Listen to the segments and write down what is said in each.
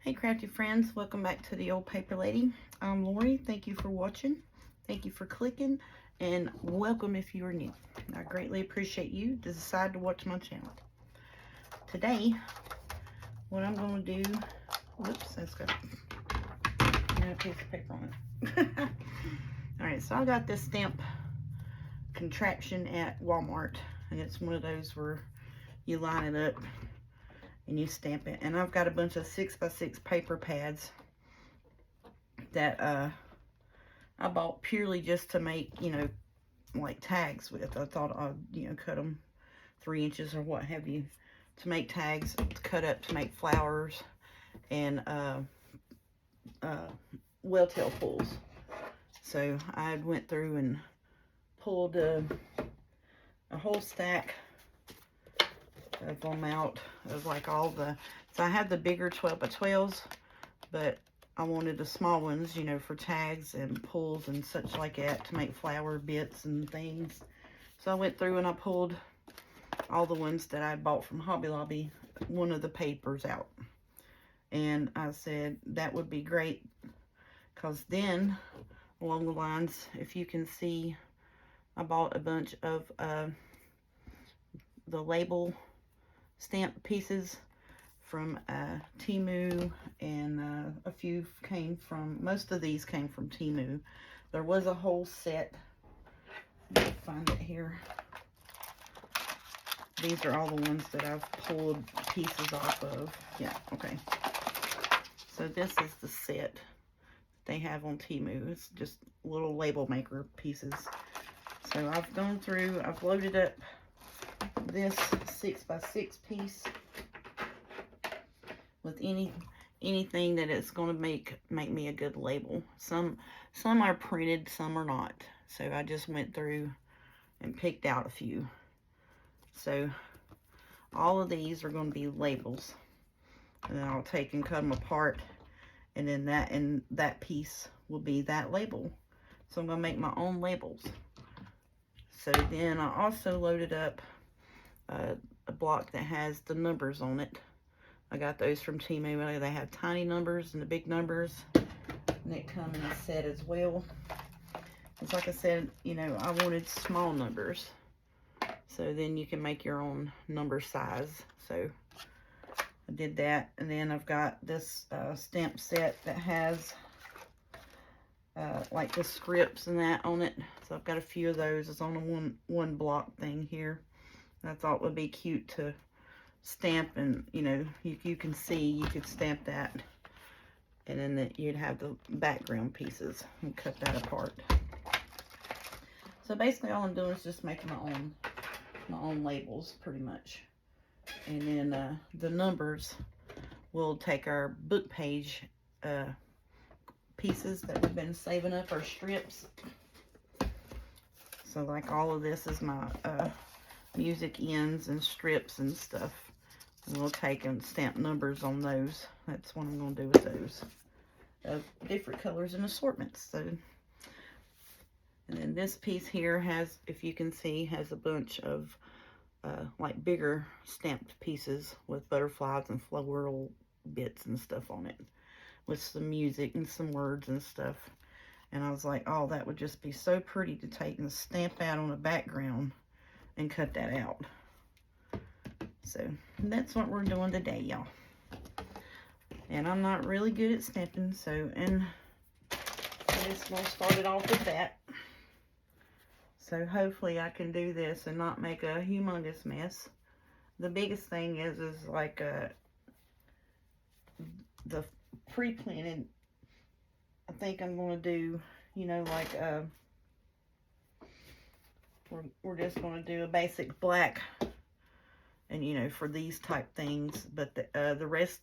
Hey crafty friends, welcome back to the Old Paper Lady. I'm Lori. Thank you for watching. Thank you for clicking, and welcome if you are new. I greatly appreciate you to decide to watch my channel. Today, what I'm going to do, whoops, that's got a piece of paper on it. Alright, so I got this stamp contraption at Walmart, and it's one of those where you line it up and you stamp it. And I've got a bunch of 6x6 paper pads that I bought purely just to make, like tags with. I thought I'd, cut them 3 inches or what have you to make tags, to cut up to make flowers and welltail pulls. So I went through and pulled a whole stack of them out of like all the, so I had the bigger 12x12s, but I wanted the small ones, for tags and pulls and such like that to make flower bits and things. So I went through and I pulled all the ones that I bought from Hobby Lobby, one of the papers out. And I said that would be great, because then along the lines, if you can see, I bought a bunch of the label stamp pieces from Temu, and a few came from, most of these came from Temu. There was a whole set. Let me find it here. These are all the ones that I've pulled pieces off of. Yeah, okay. So this is the set they have on Temu. It's just little label maker pieces. So I've gone through, I've loaded up this 6x6 piece with anything that it's going to make me a good label. Some are printed, some are not. So I just went through and picked out a few. So all of these are going to be labels, and then I'll take and cut them apart, and then that piece will be that label. So I'm going to make my own labels. So then I also loaded up a block that has the numbers on it. I got those from Temu. They have tiny numbers and the big numbers, and they come in a set as well. It's like I said, I wanted small numbers, so then you can make your own number size. So I did that. And then I've got this stamp set that has like the scripts and that on it. So I've got a few of those. It's on a one block thing here. And I thought it would be cute to stamp, and you can see, you could stamp that, and then you'd have the background pieces and cut that apart. So basically all I'm doing is just making my own labels pretty much. And then the numbers, we'll take our book page pieces that we've been saving up, our strips. So like all of this is my music ends and strips and stuff. And we'll take and stamp numbers on those. That's what I'm going to do with those. Of different colors and assortments. So, and then this piece here has, if you can see, has a bunch of like bigger stamped pieces with butterflies and floral bits and stuff on it, with some music and some words and stuff. And I was like, oh, that would just be so pretty to take and stamp out on a background and cut that out. So that's what we're doing today, y'all. And I'm not really good at stamping, so, and I just want to start it off with that. So hopefully I can do this and not make a humongous mess. The biggest thing is like the pre-planted. I think I'm going to do, like we're just going to do a basic black, and for these type things. But the rest,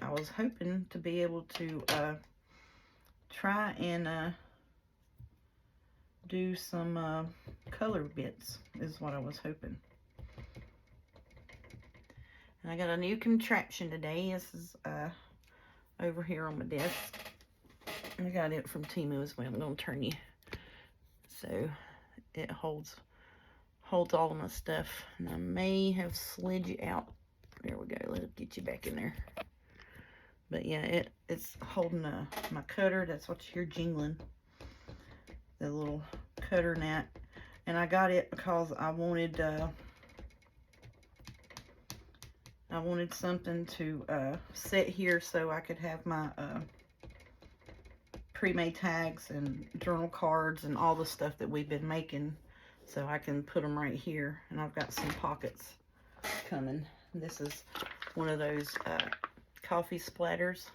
I was hoping to be able to try and do some color bits, is what I was hoping. And I got a new contraption today. This is over here on my desk. I got it from Temu as well. I'm going to turn you so it holds all of my stuff. And I may have slid you out. There we go. Let's get you back in there. But yeah, it's holding my cutter. That's what you hear jingling. The little cutter mat. And I got it because I wanted something to set here so I could have my pre-made tags and journal cards and all the stuff that we've been making, so I can put them right here. And I've got some pockets coming. This is one of those coffee splatters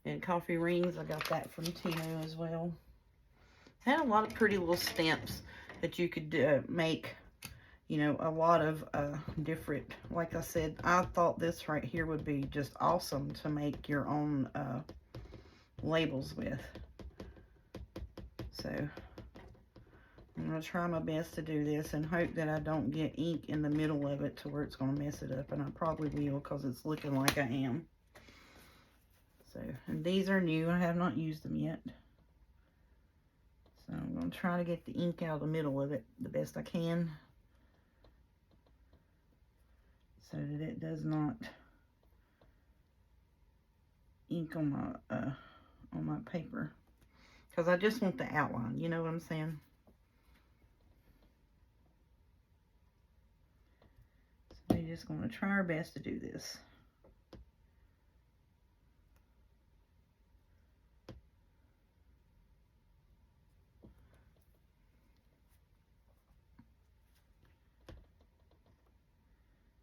and coffee rings. I got that from Temu as well. Had a lot of pretty little stamps that you could make, you know, a lot of different, like I said, I thought this right here would be just awesome to make your own labels with. So I'm going to try my best to do this and hope that I don't get ink in the middle of it to where it's going to mess it up, and I probably will because it's looking like I am. So, and these are new. I have not used them yet. So I'm going to try to get the ink out of the middle of it the best I can, so that it does not ink on my paper, because I just want the outline, you know what I'm saying? So we're just going to try our best to do this.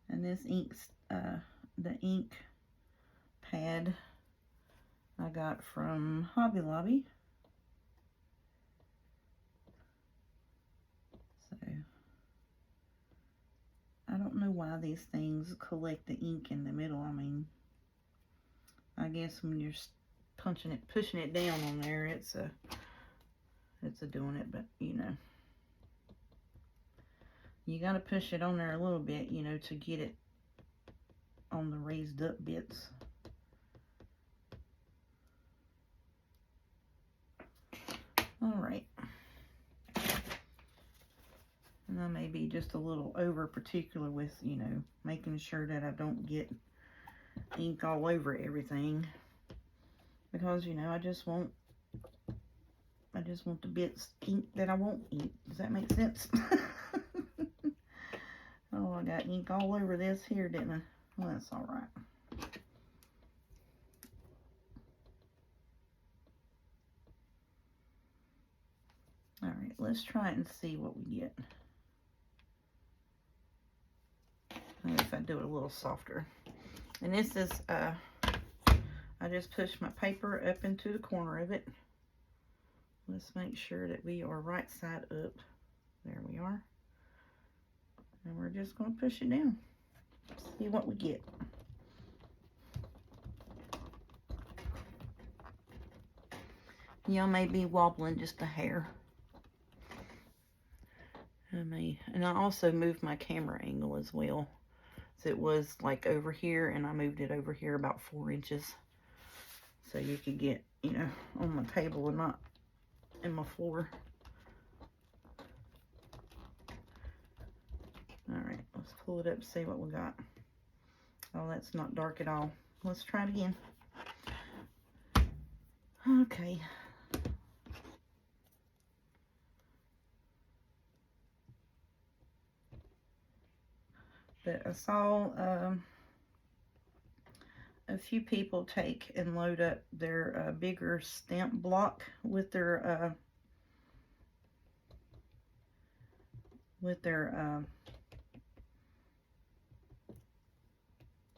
And this ink's the ink pad I got from Hobby Lobby. So I don't know why these things collect the ink in the middle. I mean, I guess when you're pushing it down on there, it's a doing it, but you know, you got to push it on there a little bit, you know, to get it on the raised up bits. All right. And I may be just a little over particular with, you know, making sure that I don't get ink all over everything, because, you know, I just want the bits ink that I won't ink. Does that make sense? Oh, I got ink all over this here, didn't I? Well, that's all right. All right, let's try it and see what we get. Maybe if I do it a little softer. And this is, I just pushed my paper up into the corner of it. Let's make sure that we are right side up. There we are. And we're just going to push it down. See what we get. Y'all may be wobbling just a hair. And I also moved my camera angle as well. So it was like over here, and I moved it over here about 4 inches. So you could get, you know, on my table and not in my floor. Alright, let's pull it up and see what we got. Oh, that's not dark at all. Let's try it again. Okay. But I saw a few people take and load up their bigger stamp block with their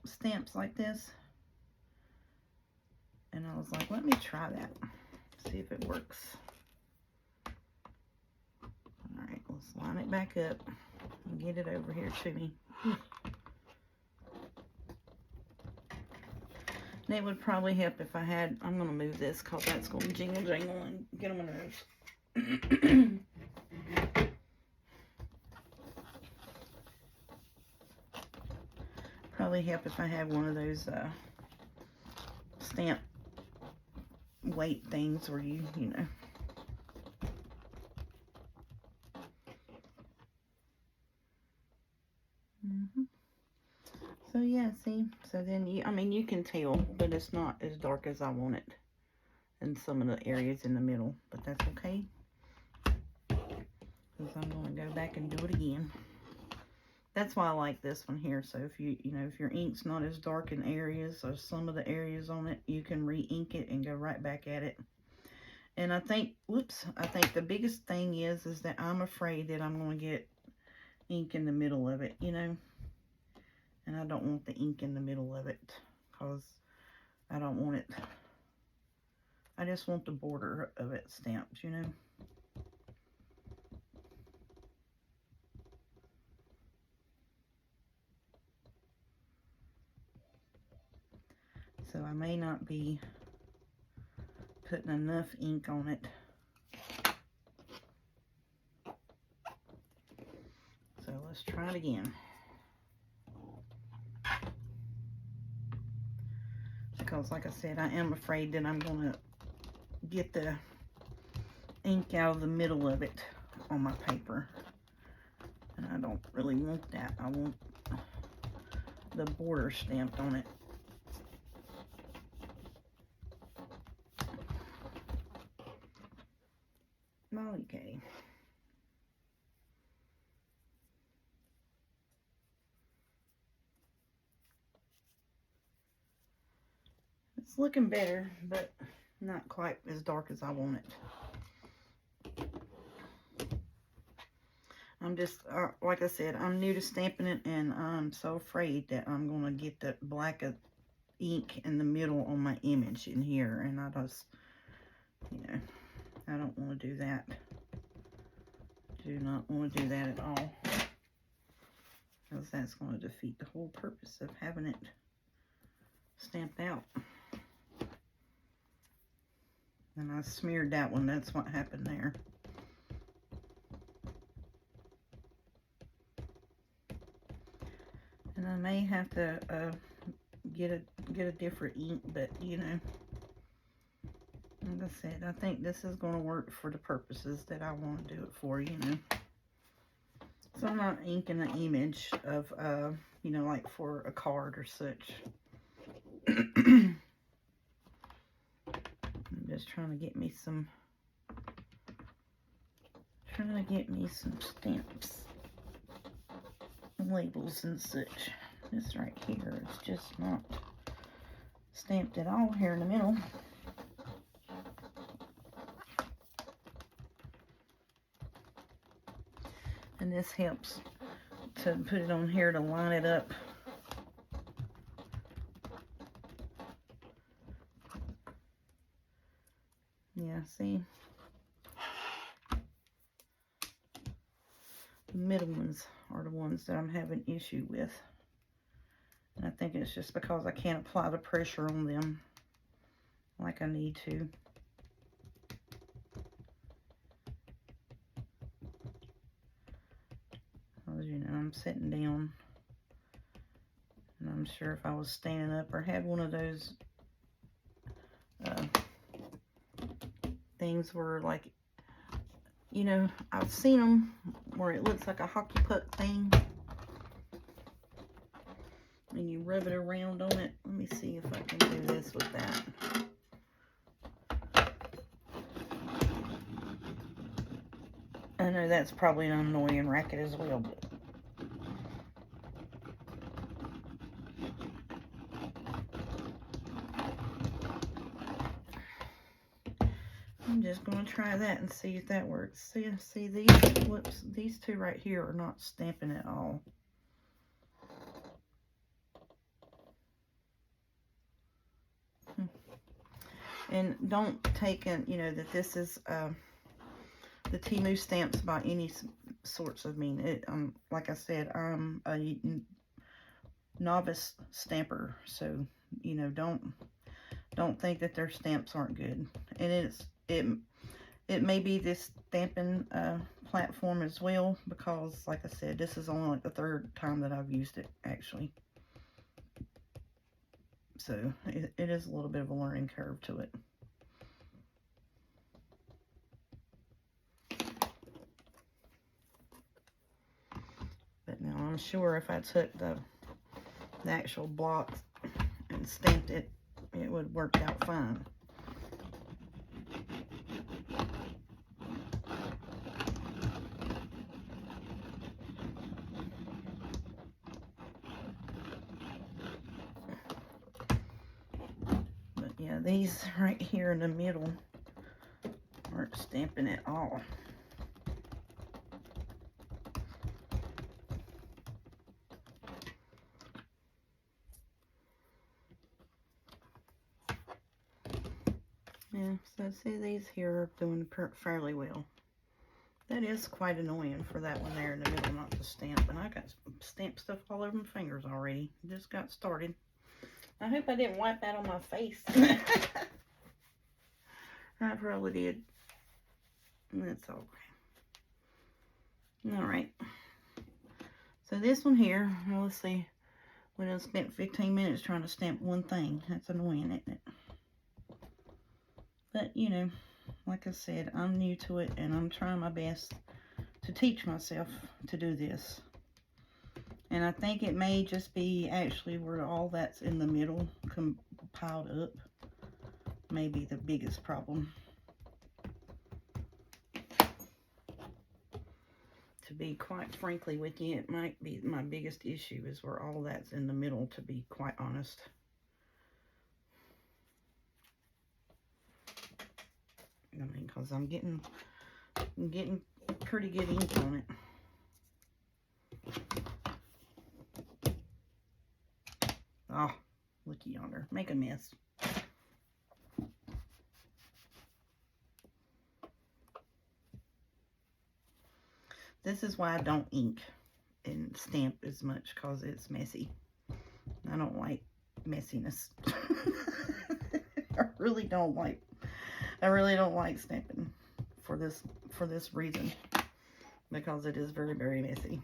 stamps like this. And I was like, let me try that. See if it works. Alright, let's line it back up and get it over here to me. And it would probably help if I had, I'm going to move this because that's going to jingle jangle and get on my nerves. Probably help if I had one of those stamp weight things where you know. So yeah, see? So then I mean, you can tell, but it's not as dark as I want it in some of the areas in the middle, but that's okay. Because I'm going to go back and do it again. That's why I like this one here. So if if your ink's not as dark in areas or some of the areas on it, you can re-ink it and go right back at it. And I think the biggest thing is that I'm afraid that I'm going to get ink in the middle of it, and I don't want the ink in the middle of it because I don't want it. I just want the border of it stamped, So I may not be putting enough ink on it. So let's try it again. Because like I said, I am afraid that I'm going to get the ink out of the middle of it on my paper. And I don't really want that. I want the border stamped on it. Okay. It's looking better, but not quite as dark as I want it. I'm just, like I said, I'm new to stamping it, and I'm so afraid that I'm going to get the black of ink in the middle on my image in here, and I just, I don't want to do that. Do not want to do that at all, because that's going to defeat the whole purpose of having it stamped out. And I smeared that one. That's what happened there. And I may have to get a different ink, but like I said, I think this is going to work for the purposes that I want to do it for. So I'm not inking an image of like for a card or such. I'm just trying to get me some stamps, labels and such. This right here is just not stamped at all here in the middle. And this helps to put it on here to line it up. Yeah, see? The middle ones are the ones that I'm having issue with. And I think it's just because I can't apply the pressure on them like I need to. Because, I'm sitting down. And I'm sure if I was standing up or had one of those things where, like, I've seen them where it looks like a hockey puck thing. And you rub it around on it. Let me see if I can do this with that. I know that's probably an annoying racket as well, but I'm just going to try that and see if that works. See these? Whoops, these two right here are not stamping at all. And don't take in, that this is the Temu stamps by any sorts of mean. Like I said, I'm a novice stamper, so don't think that their stamps aren't good. And it may be this stamping platform as well, because like I said, this is only like the third time that I've used it actually. So it is a little bit of a learning curve to it. But now I'm sure if I took the the actual block and stamped it, it would work out fine. But yeah, these right here in the middle aren't stamping at all. Yeah, so see, these here are doing fairly well. That is quite annoying for that one there in the middle not to stamp. And I got stamped stuff all over my fingers already. Just got started. I hope I didn't wipe that on my face. I probably did. That's okay. Alright. So this one here, well, let's see. We done spent 15 minutes trying to stamp one thing. That's annoying, isn't it? But, you know, like I said, I'm new to it, and I'm trying my best to teach myself to do this. And I think it may just be actually where all that's in the middle piled up may be the biggest problem. To be quite frankly with you, it might be my biggest issue is where all that's in the middle, to be quite honest. I mean, because I'm getting pretty good ink on it. Oh, looky yonder. Make a mess. This is why I don't ink and stamp as much, because it's messy. I don't like messiness. I really don't like stamping for this reason, because it is very, very messy.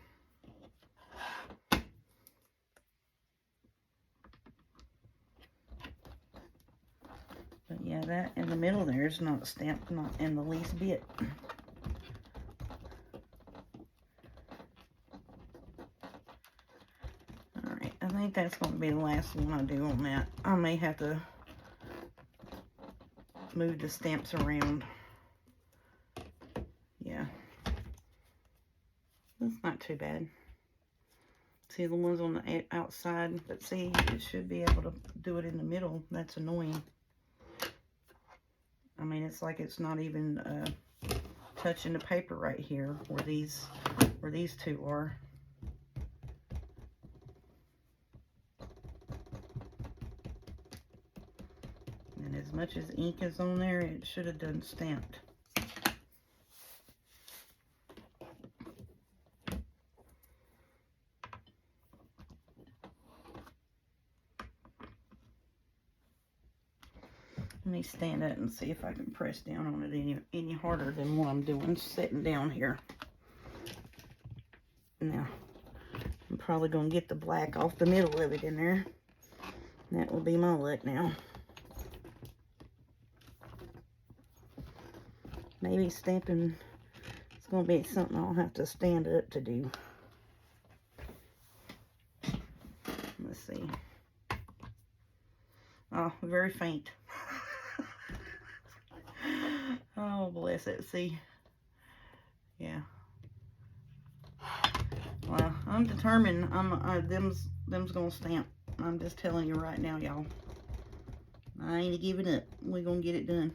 But yeah, that in the middle there is not stamped, not in the least bit. Alright, I think that's going to be the last one I do on that. I may have to move the stamps around. Yeah. That's not too bad. See the ones on the outside, but see, it should be able to do it in the middle. That's annoying. I mean, it's like it's not even touching the paper right here where these two are. And as much as ink is on there, it should have done stamped. Let me stand up and see if I can press down on it any harder than what I'm doing sitting down here. Now, I'm probably going to get the black off the middle of it in there. That will be my luck now. Maybe stamping is going to be something I'll have to stand up to do. Let's see. Oh, very faint. Oh, bless it. See? Yeah. Well, I'm determined. Them's gonna stamp. I'm just telling you right now, y'all. I ain't giving up. We're gonna get it done.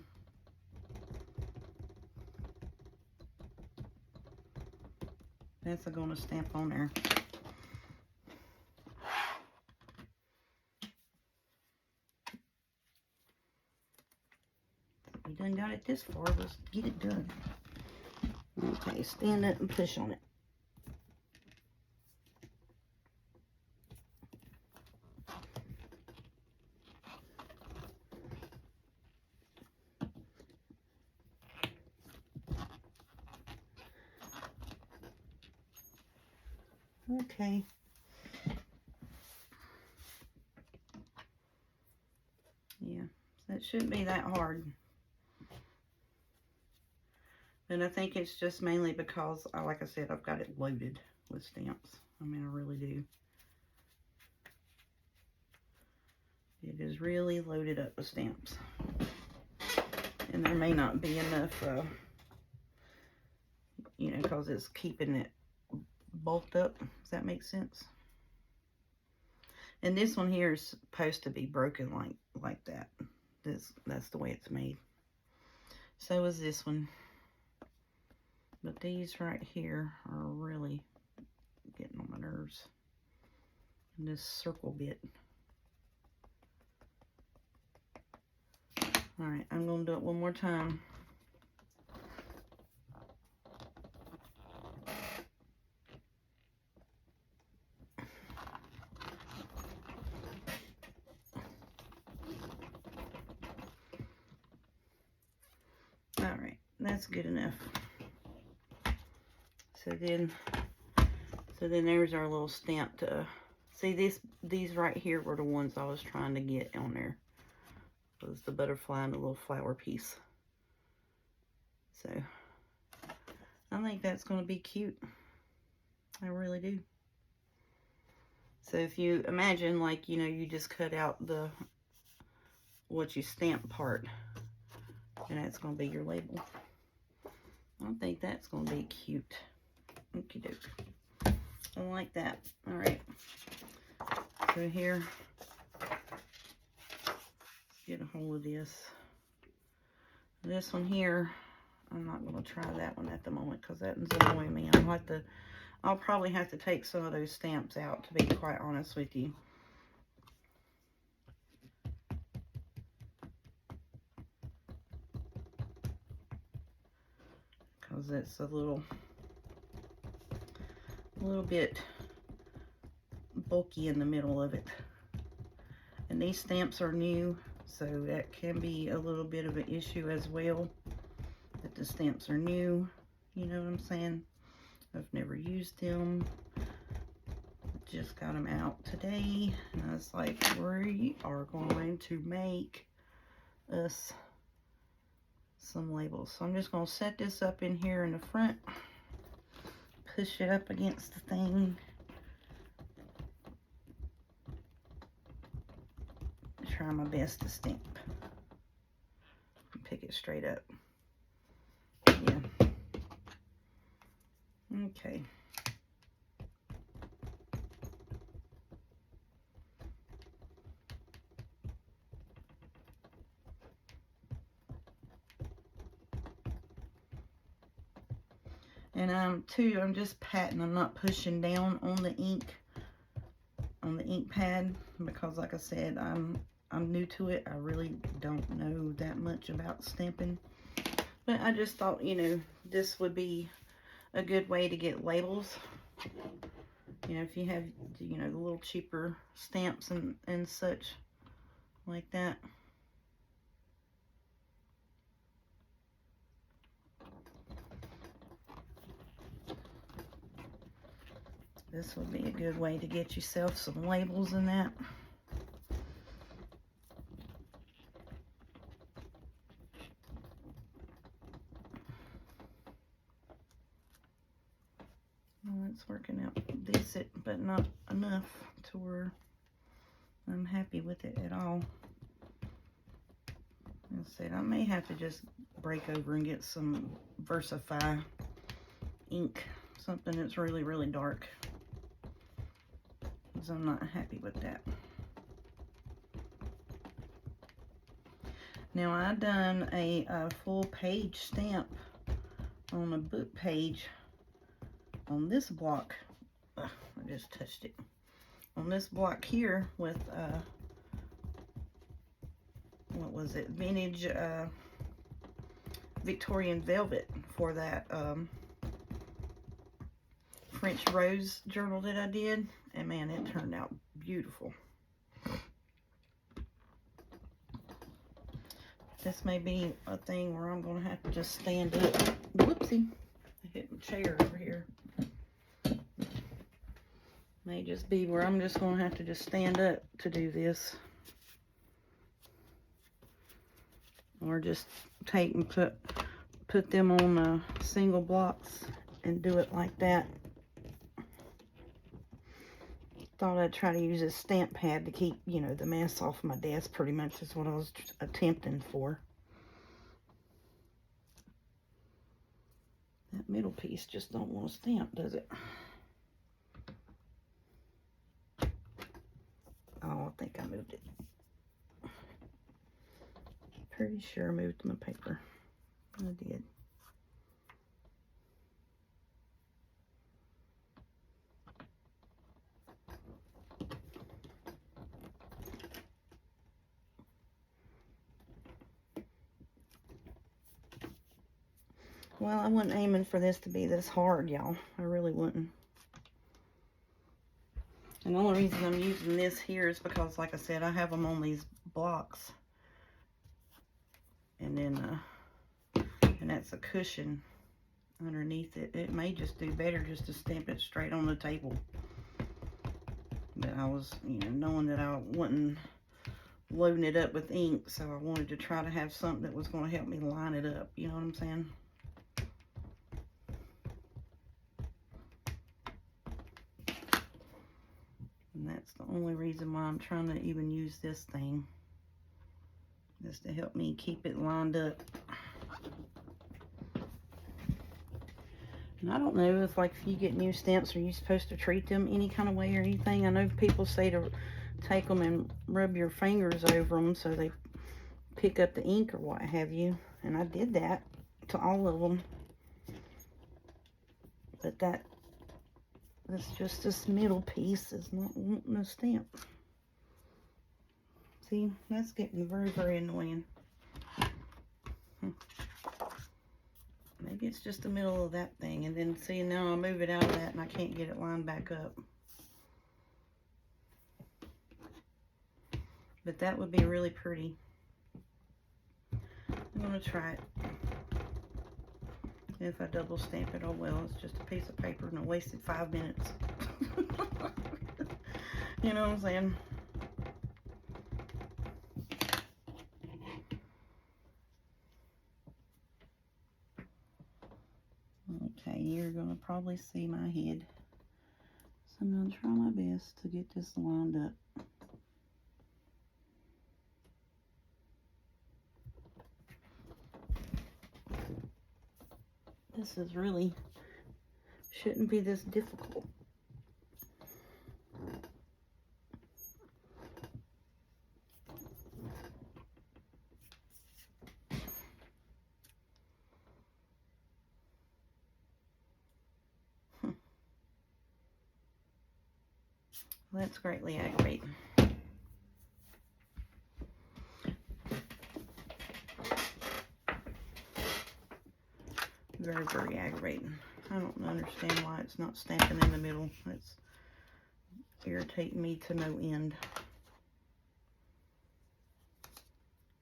That's gonna stamp on there. We done got it this far. Let's get it done. Okay, stand up and push on it. Okay. Yeah, that shouldn't be that hard. And I think it's just mainly because, like I said, I've got it loaded with stamps. I mean, I really do. It is really loaded up with stamps. And there may not be enough, you know, because it's keeping it bulked up. Does that make sense? And this one here is supposed to be broken like that. That's the way it's made. So is this one. But these right here are really getting on my nerves. And this circle bit. Alright, I'm going to do it one more time. Alright, that's good enough. So then there's our little stamped, see these right here were the ones I was trying to get on there. It was the butterfly and the little flower piece. So, I think that's going to be cute. I really do. So if you imagine, like, you know, you just cut out what you stamp part, and that's going to be your label. I think that's going to be cute. Okie doke. I like that. All right. So here, get a hold of this. This one here, I'm not going to try that one at the moment because that one's annoying me. I'll probably have to take some of those stamps out, to be quite honest with you. Because it's a little bit bulky in the middle of it. And these stamps are new, so that can be a little bit of an issue as well. That the stamps are new, you know what I'm saying? I've never used them. Just got them out today. And I was like, we are going to make us some labels. So I'm just going to set this up in here in the front. Push it up against the thing. Try my best to stamp. Pick it straight up. Yeah. Okay. And I'm just patting. I'm not pushing down on the ink pad, because like I said, I'm new to it. I really don't know that much about stamping. But I just thought, you know, this would be a good way to get labels. You know, if you have, you know, the little cheaper stamps and such like that. This would be a good way to get yourself some labels in that. Well, it's working out decent, but not enough to where I'm happy with it at all. As I said, I may have to just break over and get some Versify ink, something that's really, really dark, because I'm not happy with that. Now, I done a full page stamp on a book page on this block. Ugh, I just touched it. On this block here with, what was it? Vintage Victorian Velvet for that French Rose journal that I did. And man, it turned out beautiful. This may be a thing where I'm going to have to just stand up. Whoopsie. I hit my chair over here. May just be where I'm just going to have to just stand up to do this. Or just take and put them on single blocks and do it like that. Thought I'd try to use a stamp pad to keep, you know, the mess off my desk. Pretty much is what I was attempting for. That middle piece just don't want to stamp, does it? Oh, I think I moved it. Pretty sure I moved my paper. I did. Well, I wasn't aiming for this to be this hard, y'all. I really wouldn't. And the only reason I'm using this here is because, like I said, I have them on these blocks. And then, and that's a cushion underneath it. It may just do better just to stamp it straight on the table. But I was, you know, knowing that I wasn't loading it up with ink, so I wanted to try to have something that was going to help me line it up. You know what I'm saying? And that's the only reason why I'm trying to even use this thing, is to help me keep it lined up. And I don't know if, like, if you get new stamps, are you supposed to treat them any kind of way or anything? I know people say to take them and rub your fingers over them so they pick up the ink or what have you. And I did that to all of them. But that's just this middle piece is not wanting a stamp. See, that's getting very, very annoying. Maybe it's just the middle of that thing. And then, see, now I move it out of that and I can't get it lined back up. But that would be really pretty. I'm going to try it. If I double stamp it, oh well, it's just a piece of paper and I wasted 5 minutes. You know what I'm saying? Okay, you're going to probably see my head. So I'm going to try my best to get this lined up. This is really, shouldn't be this difficult. That's greatly aggravating. Very, very aggravating. I don't understand why it's not stamping in the middle. It's irritating me to no end.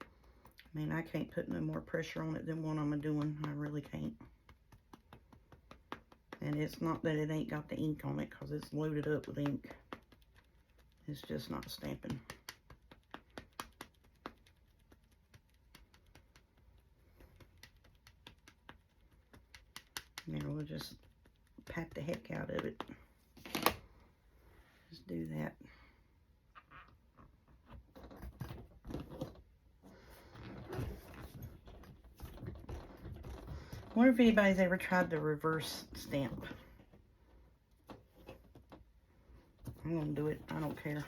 I mean, I can't put no more pressure on it than what I'm doing. I really can't. And it's not that it ain't got the ink on it, because it's loaded up with ink. It's just not stamping. Now we'll just pat the heck out of it. Just do that. I wonder if anybody's ever tried the reverse stamp. I'm gonna do it. I don't care.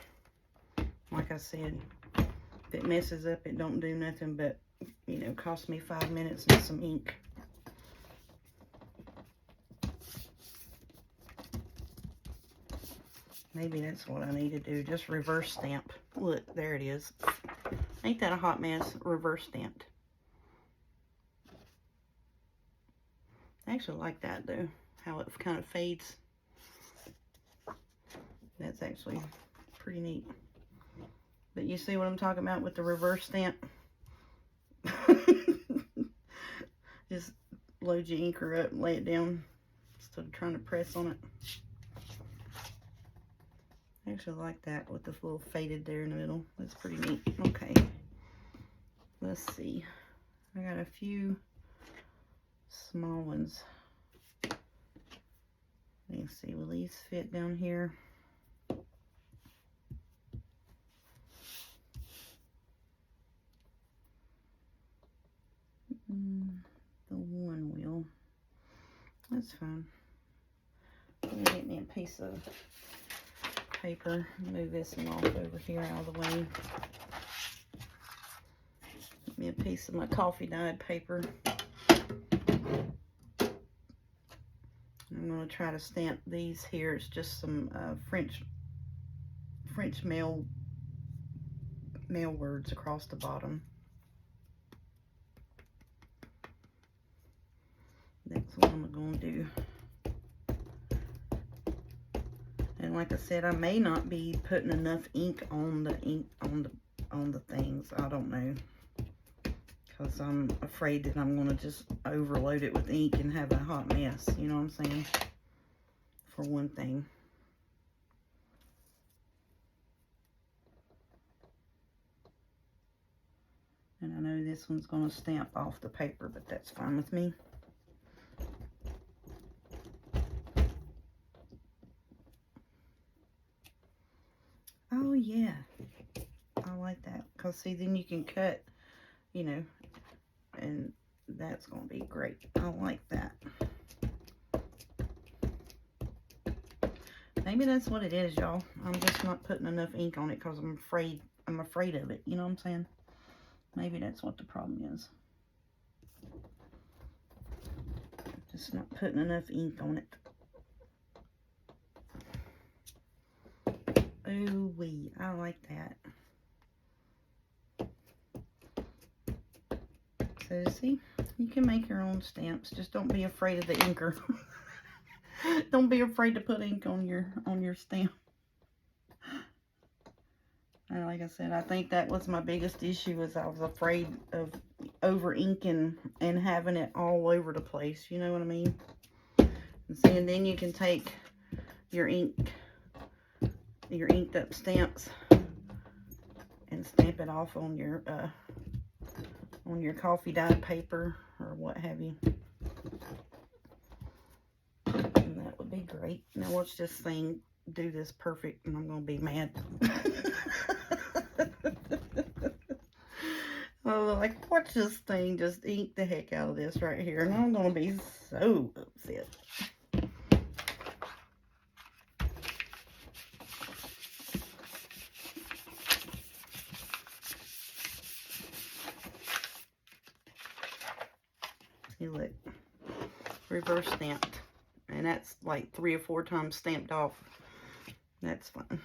Like I said, if it messes up, it don't do nothing but, you know, cost me 5 minutes and some ink. Maybe that's what I need to do. Just reverse stamp. Look, there it is. Ain't that a hot mess? Reverse stamped. I actually like that though, how it kind of fades. That's actually pretty neat. But you see what I'm talking about with the reverse stamp? Just load your inker up and lay it down instead of trying to press on it. I actually like that with the little faded there in the middle. That's pretty neat. Okay, let's see. I got a few small ones. Let's see, will these fit down here? That's fine. Let me get me a piece of paper. Move this one off over here out of the way. Get me a piece of my coffee dyed paper. I'm going to try to stamp these here. It's just some French mail words across the bottom. That's what I'm going to do. And like I said, I may not be putting enough ink on the things. I don't know, because I'm afraid that I'm going to just overload it with ink and have a hot mess. You know what I'm saying? For one thing. And I know this one's going to stamp off the paper, but that's fine with me. Oh yeah, I like that, because see, then you can cut, you know, and that's going to be great. I like that. Maybe that's what it is, y'all. I'm just not putting enough ink on it because I'm afraid of it. You know what I'm saying? Maybe that's what the problem is. Just not putting enough ink on it. Oh wee, I like that. So see, you can make your own stamps. Just don't be afraid of the inker. Don't be afraid to put ink on your stamp. And like I said, I think that was my biggest issue, is I was afraid of over inking and having it all over the place. You know what I mean? And see, and then you can take your inked up stamps and stamp it off on your coffee dyed paper or what have you. And that would be great. Now watch this thing do this perfect, and I'm gonna be mad. Oh, like, watch this thing just ink the heck out of this right here, and I'm gonna be so upset. See, look, reverse stamped, and that's like 3 or 4 times stamped off. That's fun.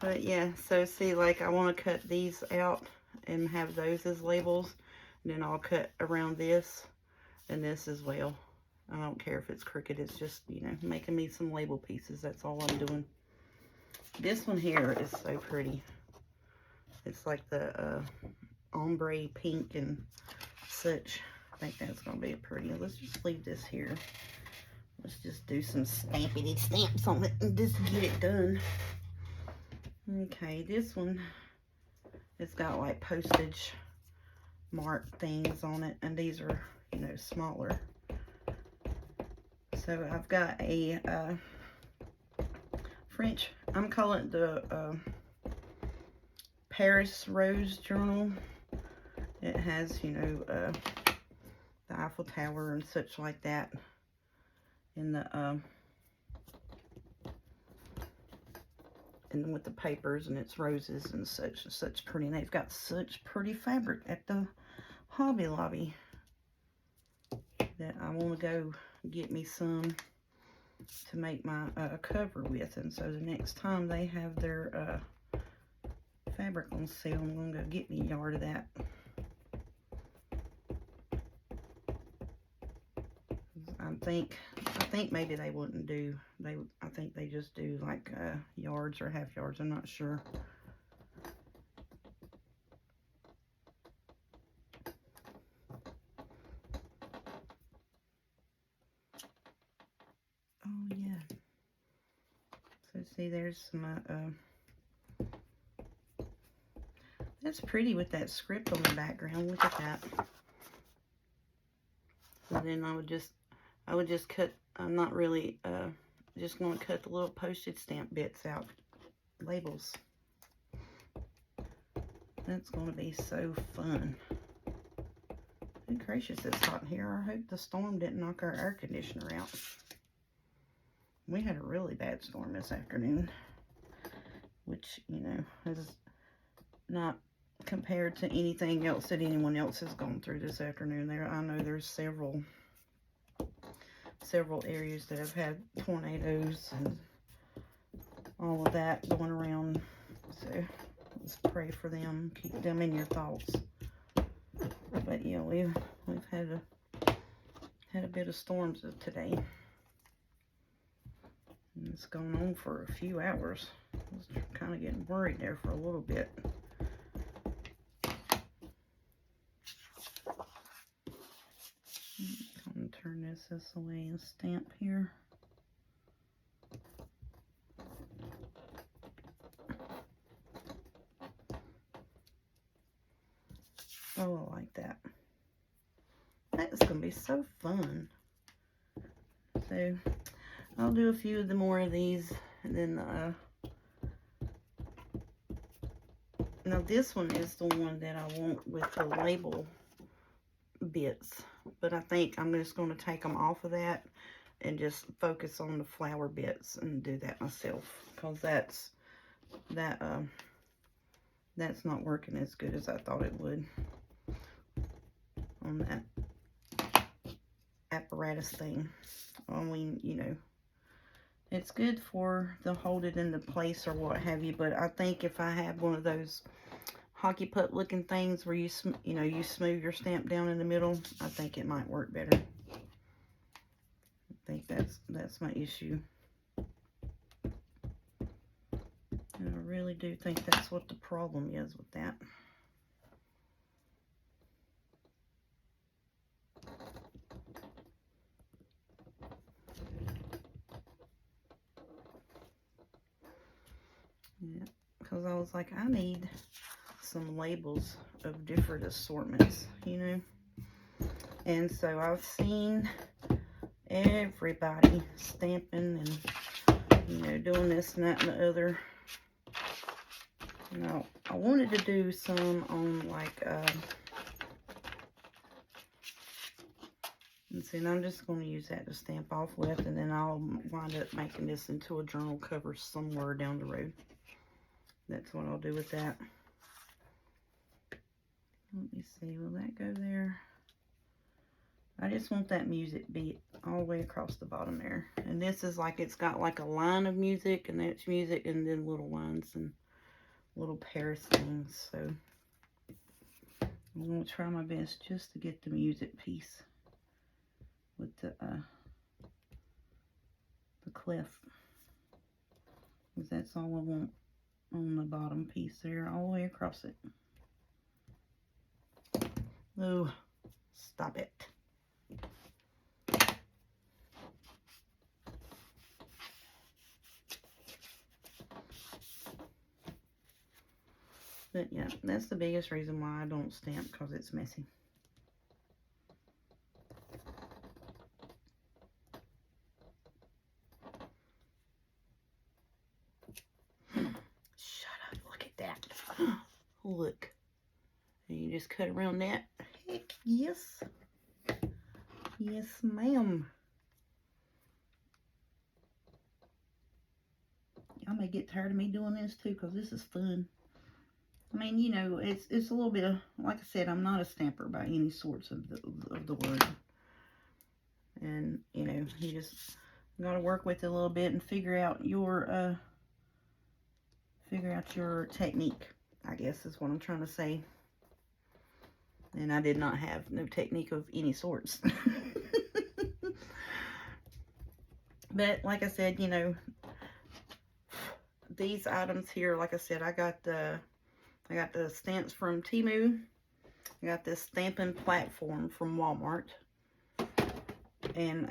But yeah, so see, like, I want to cut these out and have those as labels. And then I'll cut around this and this as well. I don't care if it's crooked. It's just, you know, making me some label pieces. That's all I'm doing. This one here is so pretty. It's like the ombre pink and such. I think that's going to be pretty. Let's just leave this here. Let's just do some stampity stamps on it and just get it done. Okay, this one, it's got like postage mark things on it, and these are, you know, smaller. So I've got a French, I'm calling it the Paris Rose Journal. It has, you know, the Eiffel Tower and such like that in the and with the papers, and it's roses and such pretty. And they've got such pretty fabric at the Hobby Lobby that I want to go get me some to make my cover with. And so the next time they have their fabric on sale, I'm going to go get me a yard of that. I think maybe they wouldn't do, I think they just do like yards or half yards. I'm not sure. Oh yeah. So see, there's some that's pretty with that script on the background. Look at that. So then I would just cut, I'm not really just going to cut the little postage stamp bits out, labels. That's going to be so fun. Good gracious, it's hot in here. I hope the storm didn't knock our air conditioner out. We had a really bad storm this afternoon, which, you know, is not compared to anything else that anyone else has gone through this afternoon. I know there's several areas that have had tornadoes and all of that going around. So let's pray for them. Keep them in your thoughts. But yeah, we've had a bit of storms today. And it's gone on for a few hours. I was kind of getting worried there for a little bit. I'm going to turn this away and stamp here. Oh, I like that. That is going to be so fun. So, I'll do a few of the more of these, and then, now this one is the one that I want with the label bits, but I think I'm just going to take them off of that and just focus on the flower bits and do that myself, because that's not working as good as I thought it would on that apparatus thing. I mean, you know, it's good for to hold it into place or what have you, but I think if I had one of those hockey puck looking things where you smooth your stamp down in the middle, I think it might work better. I think that's my issue. And I really do think that's what the problem is with that. Yeah, because I was like, I need some labels of different assortments, you know. And so I've seen everybody stamping and, you know, doing this and that and the other. Now, I wanted to do some on, like, and see, and I'm just going to use that to stamp off with, and then I'll wind up making this into a journal cover somewhere down the road. That's what I'll do with that. Let me see, will that go there? I just want that music beat all the way across the bottom there. And this is like, it's got like a line of music, and that's music, and then little lines and little Paris things. So I'm going to try my best just to get the music piece with the clef. Because that's all I want on the bottom piece there, all the way across it. Oh, stop it. But yeah, that's the biggest reason why I don't stamp, because it's messy. Shut up, look at that. Look. And you just cut around that. Heck yes. Yes, ma'am. Y'all may get tired of me doing this too, because this is fun. I mean, you know, it's a little bit of, like I said, I'm not a stamper by any sorts of the word. And, you know, you just got to work with it a little bit and figure out your technique, I guess is what I'm trying to say. And I did not have no technique of any sorts. But like I said, you know, these items here, like I said, I got the stamps from Temu. I got this stamping platform from Walmart. And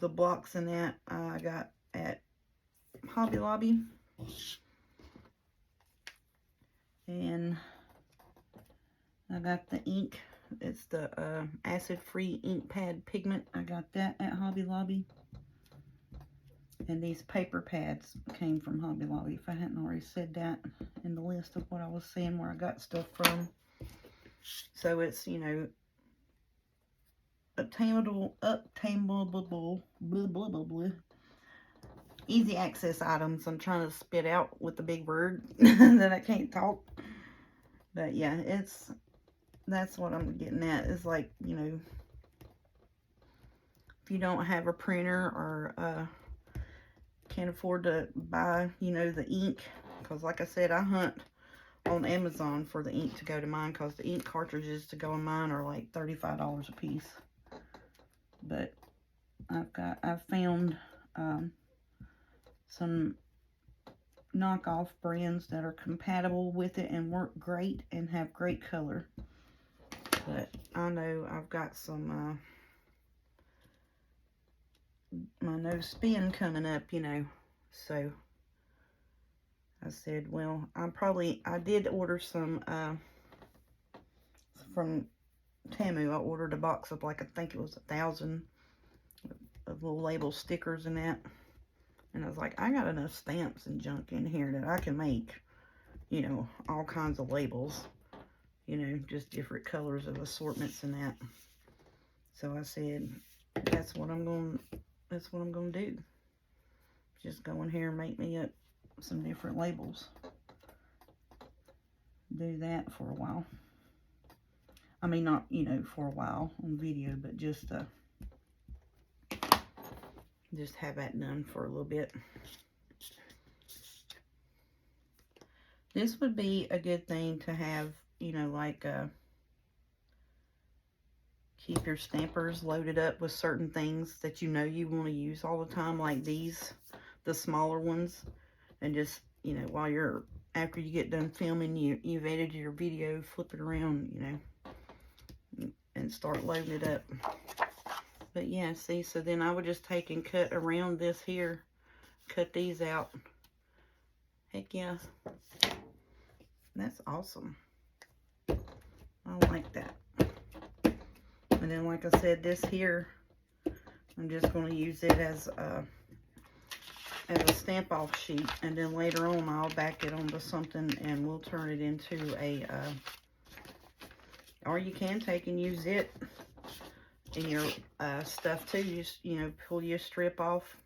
the blocks in that I got at Hobby Lobby. And I got the ink. It's the acid-free ink pad pigment. I got that at Hobby Lobby. And these paper pads came from Hobby Lobby, if I hadn't already said that in the list of what I was saying where I got stuff from. So it's, you know, obtainable, blah, blah, blah, blah. Easy access items. I'm trying to spit out with the big word that I can't talk. But yeah, that's what I'm getting at. Is like, you know, if you don't have a printer or can't afford to buy, you know, the ink, because like I said, I hunt on Amazon for the ink to go to mine, because the ink cartridges to go in mine are like $35 a piece. But I've found some knockoff brands that are compatible with it and work great and have great color. But I know I've got some my no spin coming up, you know, so I said, well, I did order some from Temu. I ordered a box of like, I think it was 1,000 of little label stickers and that. And I was like, I got enough stamps and junk in here that I can make, you know, all kinds of labels, you know, just different colors of assortments and that. So I said, that's what I'm going to do. Just go in here and make me up some different labels. Do that for a while. I mean, not, you know, for a while on video, but just have that done for a little bit. This would be a good thing to have, you know, like keep your stampers loaded up with certain things that you know you want to use all the time, like these, the smaller ones, and just, you know, while you're, after you get done filming, you've edited your video, flip it around, you know, and start loading it up. But yeah, see, so then I would just take and cut around this here, cut these out. Heck yeah, that's awesome. I like that. And then, like I said, this here, I'm just going to use it as a stamp off sheet, and then later on I'll back it onto something and we'll turn it into a or you can take and use it in your stuff too. You know, pull your strip off.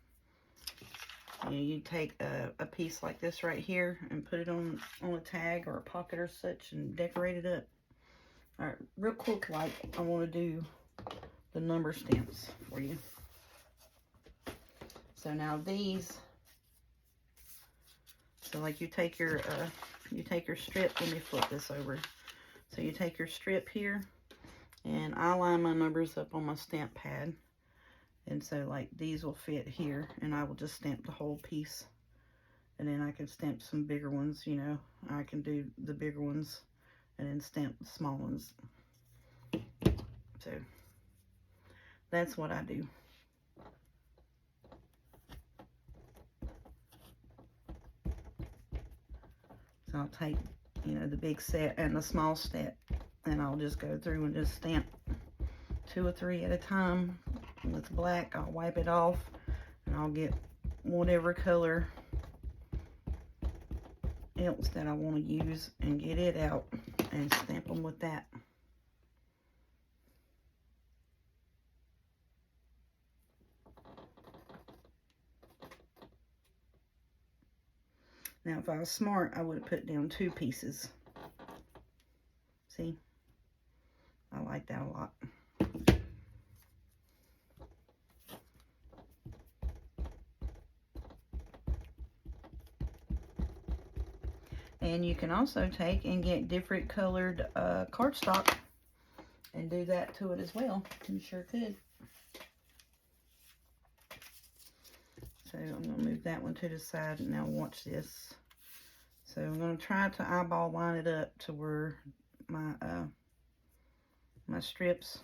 You know, you take a piece like this right here and put it on a tag or a pocket or such and decorate it up. All right, real quick, like, I want to do the number stamps for you. So now these, so like you take your strip. Let me flip this over. So you take your strip here, and I line my numbers up on my stamp pad, and so like these will fit here, and I will just stamp the whole piece, and then I can stamp some bigger ones. You know, I can do the bigger ones and then stamp the small ones. So that's what I do. So I'll take, you know, the big set and the small set, and I'll just go through and just stamp 2 or 3 at a time with black. I'll wipe it off, and I'll get whatever color else that I want to use and get it out and stamp them with that. Now, if I was smart, I would have put down 2 pieces. See? I like that a lot. And you can also take and get different colored cardstock and do that to it as well. You sure could. So I'm going to move that one to the side. Now watch this. So I'm going to try to eyeball line it up to where my my strips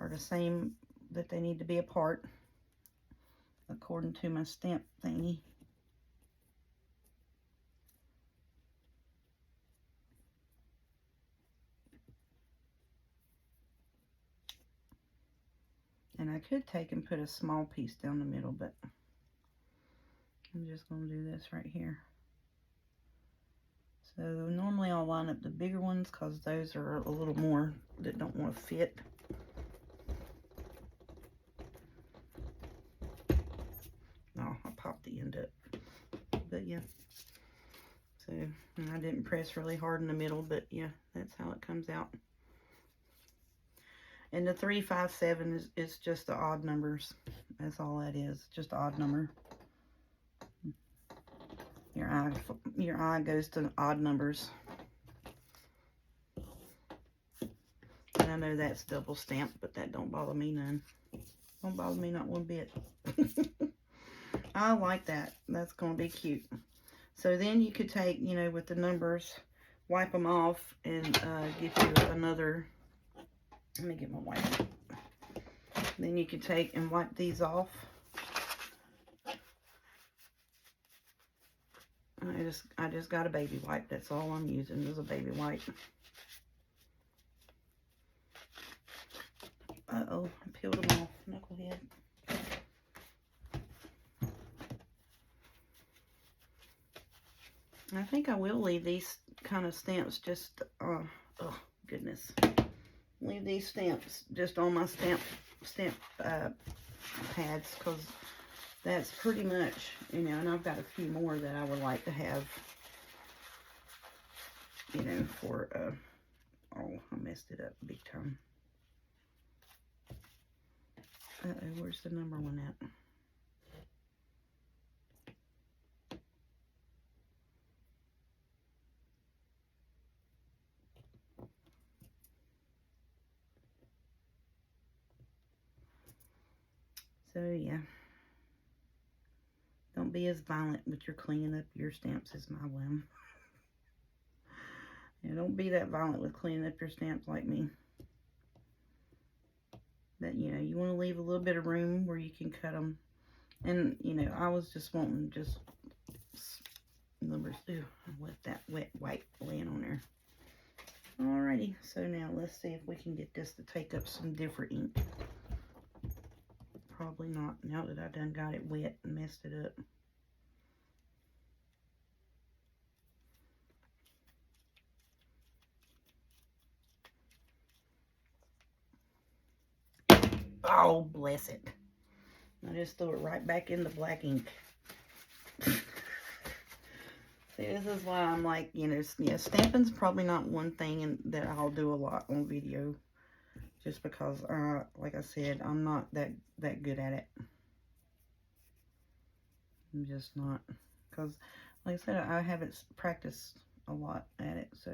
are the same, that they need to be apart according to my stamp thingy. And I could take and put a small piece down the middle, but I'm just going to do this right here. So normally I'll line up the bigger ones because those are a little more that don't want to fit. didn't press really hard in the middle, but yeah, that's how it comes out. And the 3, 5, 7 is just the odd numbers. That's all that is, just odd number. Your eye goes to odd numbers. And I know that's double stamped, but that don't bother me none. Don't bother me not one bit. I like that. That's going to be cute. So then you could take, you know, with the numbers, wipe them off and give you another. Let me get my wipe. Then you can take and wipe these off. I just got a baby wipe. That's all I'm using is a baby wipe. Uh-oh, I peeled them off. Knucklehead. I think I will leave these kind of stamps just, oh goodness. Leave these stamps just on my stamp pads, because that's pretty much, you know, and I've got a few more that I would like to have, you know, for, oh, I messed it up big time. Uh-oh, where's the number one at? So, yeah. Don't be as violent with your cleaning up your stamps as my whim. Yeah, don't be that violent with cleaning up your stamps like me. That, you know, you want to leave a little bit of room where you can cut them. And, you know, I was just wanting just numbers. Ooh, I let that wet white land on there. Alrighty, so now let's see if we can get this to take up some different ink. Probably not, now that I done got it wet and messed it up. Oh, bless it. I just threw it right back in the black ink. See, this is why I'm like, you know, yeah, stamping's probably not one thing that I'll do a lot on video. Just because, like I said, I'm not that good at it. I'm just not. Because, like I said, I haven't practiced a lot at it, so.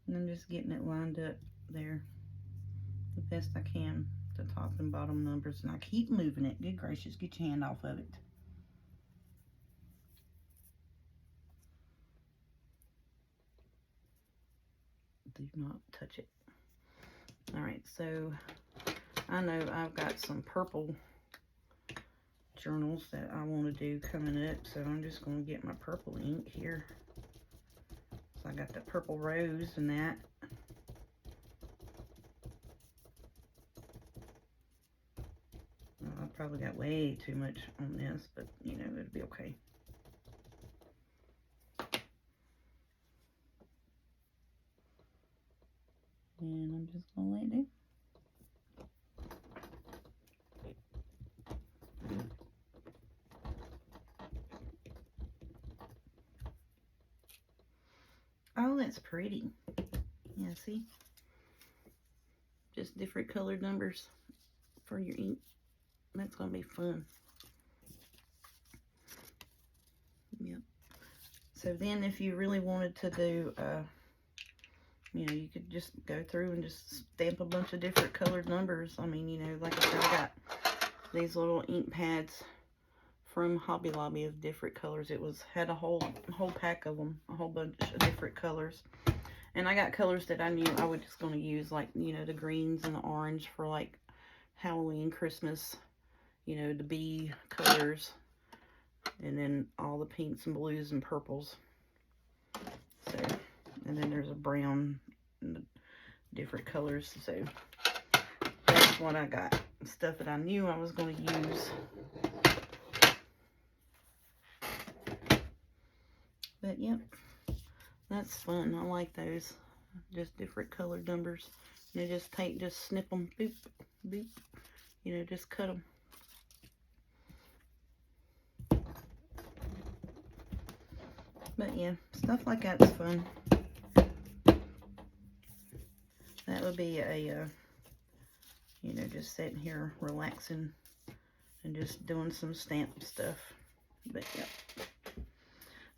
And I'm just getting it lined up there the best I can. The top and bottom numbers. And I keep moving it. Good gracious, get your hand off of it. Do not touch it. Alright, so I know I've got some purple journals that I want to do coming up. So I'm just going to get my purple ink here. So I got the purple rose and that. I probably got way too much on this, but you know, it'll be okay. And I'm just gonna let it do. Oh, that's pretty. Yeah, see? Just different colored numbers for your ink. That's gonna be fun. Yep. So then if you really wanted to do, you know, you could just go through and just stamp a bunch of different colored numbers. I mean, you know, like I said, I got these little ink pads from Hobby Lobby of different colors. It had a whole pack of them, a whole bunch of different colors. And I got colors that I knew I was just going to use, like, you know, the greens and the orange for, like, Halloween, Christmas, you know, the bee colors, and then all the pinks and blues and purples. So, and then there's a brown and different colors. So, that's what I got. Stuff that I knew I was going to use. But, yep. That's fun. I like those. Just different colored numbers. You know, just snip them, boop, boop. You know, just cut them. But yeah, stuff like that's fun. That would be a, you know, just sitting here relaxing and just doing some stamp stuff. But yeah.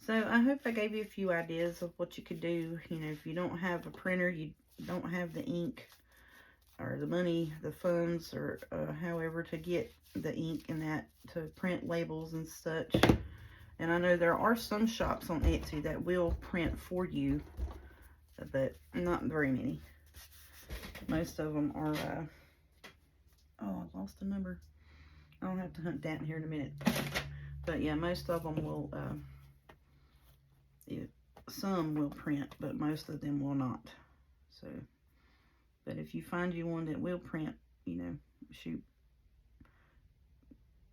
So I hope I gave you a few ideas of what you could do. You know, if you don't have a printer, you don't have the ink or the money, the funds, or however to get the ink and that to print labels and such. And I know there are some shops on Etsy that will print for you, but not very many. Most of them are, oh, I lost the number. I'll have to hunt that in here in a minute. But yeah, most of them will, some will print, but most of them will not. So, but if you find you one that will print, you know, shoot,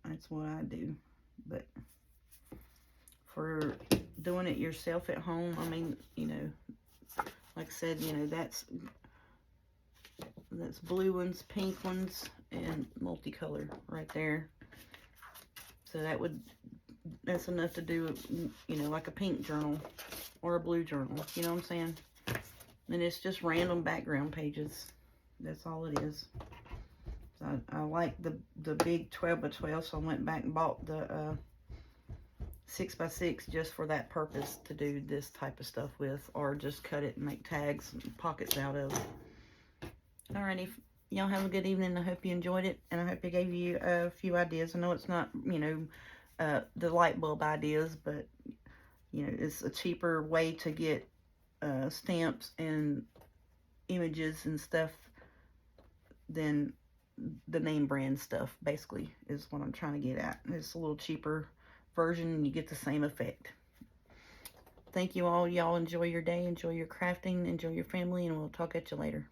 that's what I do. But for doing it yourself at home, I mean, you know, like I said, you know, that's blue ones, pink ones, and multicolor right there. So that's enough to do, you know, like a pink journal or a blue journal, you know what I'm saying? And it's just random background pages. That's all it is. So I like the big 12 by 12, so I went back and bought the 6 by 6 just for that purpose, to do this type of stuff with, or just cut it and make tags and pockets out of. Alrighty, y'all have a good evening. I hope you enjoyed it, and I hope it gave you a few ideas. I know it's not, you know, the light bulb ideas, but you know, it's a cheaper way to get stamps and images and stuff than the name brand stuff, basically, is what I'm trying to get at. It's a little cheaper version and you get the same effect. Thank you all. Y'all enjoy your day, enjoy your crafting, enjoy your family, and we'll talk at you later.